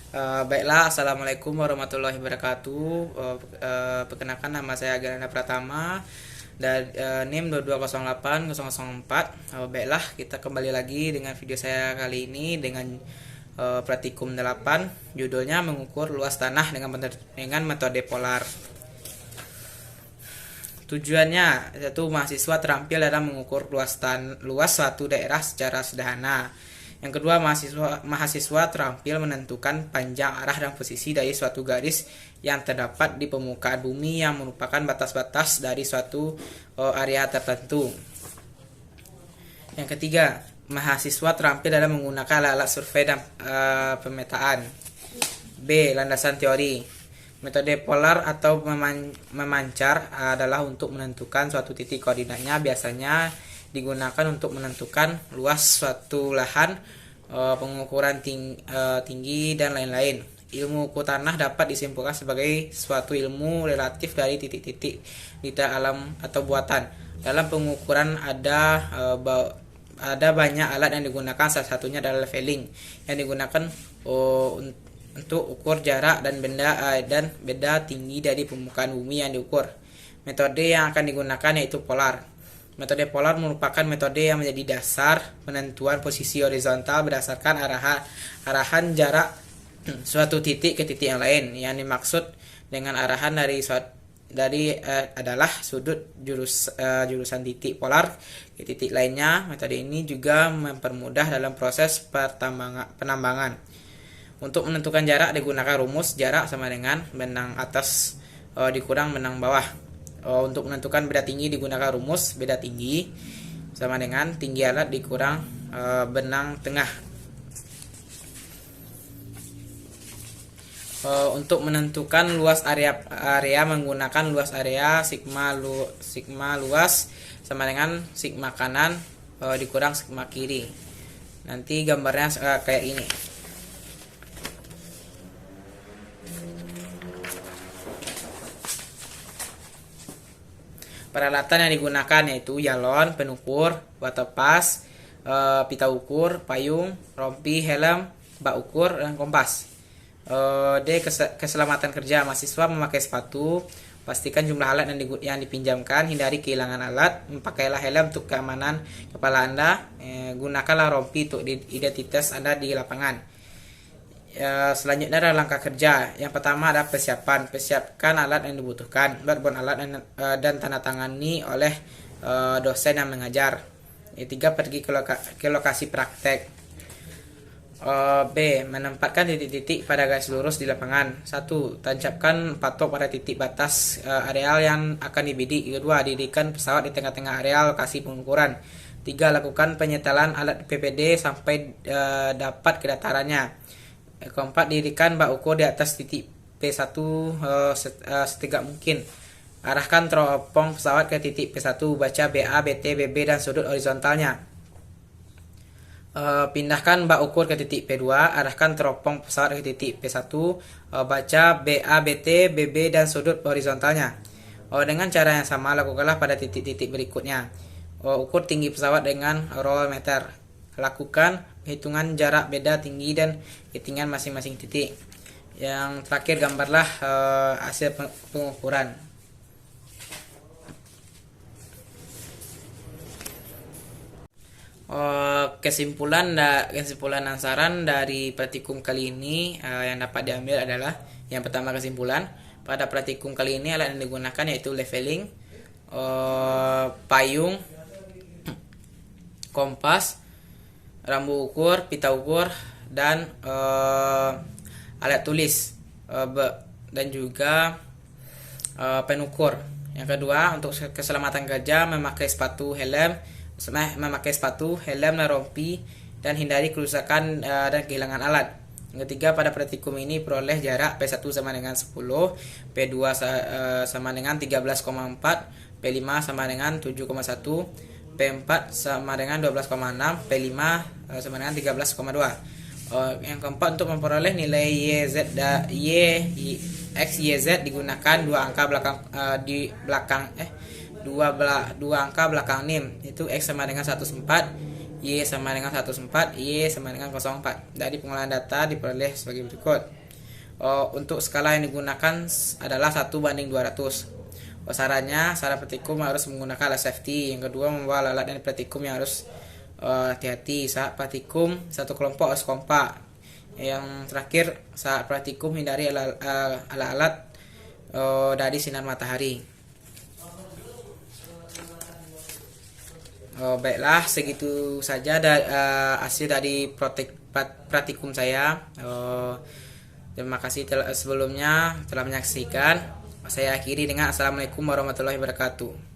Baiklah, Assalamualaikum warahmatullahi wabarakatuh. Perkenalkan, nama saya Agarana Pratama dan NIM 2208-004. Baiklah, kita kembali lagi dengan video saya kali ini dengan praktikum 8. Judulnya mengukur luas tanah dengan metode polar. Tujuannya yaitu mahasiswa terampil dalam mengukur luas suatu daerah secara sederhana. Yang kedua, mahasiswa terampil menentukan panjang, arah, dan posisi dari suatu garis yang terdapat di permukaan bumi yang merupakan batas-batas dari suatu area tertentu. Yang ketiga, mahasiswa terampil dalam menggunakan alat-alat survei dan pemetaan. B. Landasan teori. Metode polar atau memancar adalah untuk menentukan suatu titik koordinatnya. Biasanya digunakan untuk menentukan luas suatu lahan, pengukuran tinggi, dan lain-lain. Ilmu ukur tanah dapat disimpulkan sebagai suatu ilmu relatif dari titik-titik di alam atau buatan. Dalam pengukuran ada banyak alat yang digunakan, salah satunya adalah leveling yang digunakan untuk ukur jarak dan benda tinggi dari permukaan bumi yang diukur. Metode yang akan digunakan yaitu polar. Metode polar merupakan metode yang menjadi dasar penentuan posisi horizontal berdasarkan arahan jarak suatu titik ke titik yang lain. Yang dimaksud dengan arahan adalah sudut jurusan titik polar ke titik lainnya. Metode ini juga mempermudah dalam proses penambangan. Untuk menentukan jarak digunakan rumus jarak sama dengan benang atas dikurang benang bawah. Untuk menentukan beda tinggi digunakan rumus beda tinggi sama dengan tinggi alat dikurang benang tengah. Untuk menentukan luas area menggunakan luas area sigma luas sama dengan sigma kanan dikurang sigma kiri. Nanti gambarnya kayak ini. Peralatan yang digunakan yaitu galon, penukur, waterpas, pita ukur, payung, rompi, helm, bak ukur, dan kompas. D. Keselamatan kerja. Mahasiswa memakai sepatu. Pastikan jumlah alat yang dipinjamkan. Hindari kehilangan alat. Pakailah helm untuk keamanan kepala Anda. Gunakanlah rompi untuk identitas Anda di lapangan. Selanjutnya adalah langkah kerja. Yang pertama adalah persiapan. Persiapkan alat yang dibutuhkan. Buat alat dan tanda tangani oleh dosen yang mengajar. Yang tiga, pergi ke lokasi praktek. B. Menempatkan titik-titik pada garis lurus di lapangan. 1. Tancapkan patok pada titik batas areal yang akan dibidik. Kedua, dirikan pesawat di tengah-tengah areal lokasi pengukuran. 3. Lakukan penyetelan alat PPD sampai dapat kedatarannya. Keempat, dirikan bak ukur di atas titik P1 setegak mungkin. Arahkan teropong pesawat ke titik P1. Baca BA, BT, BB, dan sudut horizontalnya. Pindahkan bak ukur ke titik P2. Arahkan teropong pesawat ke titik P1. Baca BA, BT, BB, dan sudut horizontalnya. Dengan cara yang sama lakukanlah pada titik-titik berikutnya. Ukur tinggi pesawat dengan roll meter. Lakukan hitungan jarak beda tinggi dan ketinggian masing-masing titik. Yang terakhir, gambarlah hasil pengukuran. Kesimpulan dan saran dari praktikum kali ini yang dapat diambil adalah, yang pertama, kesimpulan pada praktikum kali ini alat yang digunakan yaitu leveling, payung, kompas, rambu ukur, pita ukur, dan alat tulis dan juga penukur. Yang kedua, untuk keselamatan kerja memakai sepatu, helm, dan rompi, dan hindari kerusakan dan kehilangan alat. Yang ketiga, pada praktikum ini peroleh jarak P1 sama dengan 10, P2 sama dengan 13,4, P5 sama dengan 7,1, P4 sama dengan 12,6, P5 sama dengan 13,2. Yang keempat, untuk memperoleh nilai YZ digunakan dua angka belakang NIM, itu X sama dengan 104, Y sama dengan 104, Y sama dengan 04. Dari pengolahan data diperoleh sebagai berikut. Untuk skala yang digunakan adalah 1:200. Syarat praktikum harus menggunakan alat safety. Yang kedua, membawa alat dan praktikum yang harus hati-hati. Saat praktikum satu kelompok harus kompak. Yang terakhir, saat praktikum hindari alat-alat dari sinar matahari. Baiklah, segitu saja hasil dari praktikum saya. Terima kasih sebelumnya telah menyaksikan. Saya akhiri dengan Assalamualaikum warahmatullahi wabarakatuh.